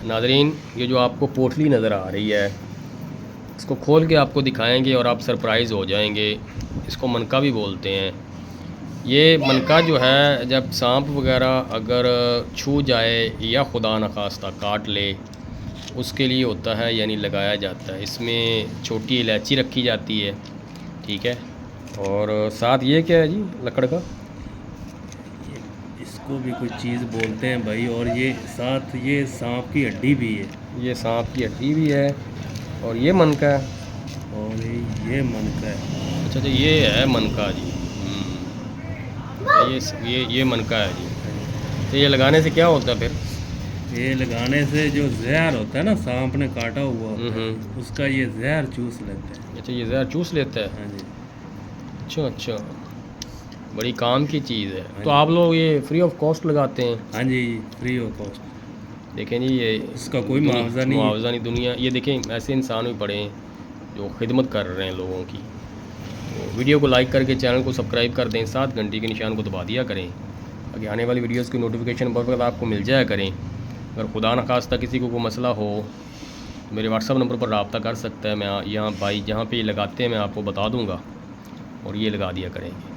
नाज़रीन, ये जो आपको पोटली नज़र आ रही है, इसको खोल के आपको दिखाएंगे और आप सरप्राइज़ हो जाएंगे। इसको मनका भी बोलते हैं। ये मनका जो है, जब सांप वगैरह अगर छू जाए या खुदा न खास्ता काट ले, उसके लिए होता है, यानी लगाया जाता है। इसमें छोटी इलायची रखी जाती है, ठीक है। और साथ ये क्या है जी, लकड़ का? इसको भी कोई चीज़ बोलते हैं भाई। और ये साथ ये सांप की हड्डी भी है। ये सांप की हड्डी भी है और ये मनका है। और ये मनका है। अच्छा अच्छा, ये है मनका जी। ये मनका है जी। तो ये लगाने से क्या होता है फिर? ये लगाने से जो जहर होता है ना, सांप ने काटा हुआ होता है, उसका ये जहर चूस लेते हैं। अच्छा, ये जहर चूस लेता है। हाँ जी। अच्छा अच्छा, बड़ी काम की चीज़ है। हाँ तो जी। आप लोग ये फ्री ऑफ कॉस्ट लगाते हैं? हाँ जी, फ्री ऑफ कॉस्ट। देखें जी, ये इसका कोई मुआवजा नहीं है। मुआवजा नहीं। दुनिया ये देखें, ऐसे इंसान भी पड़े हैं जो खिदमत कर रहे हैं लोगों की। तो वीडियो को लाइक करके चैनल को सब्सक्राइब कर दें, साथ घंटी के निशान को दबा दिया करें ताकि आने वाली वीडियोस की नोटिफिकेशन बर वक्त आपको मिल जाया करें। अगर खुदा न खास्ता किसी को कोई मसला हो तो मेरे व्हाट्सअप नंबर पर रब्ता कर सकता है। मैं यहाँ भाई जहाँ पे ये लगाते हैं मैं आपको बता दूँगा और ये लगा दिया करेंगे।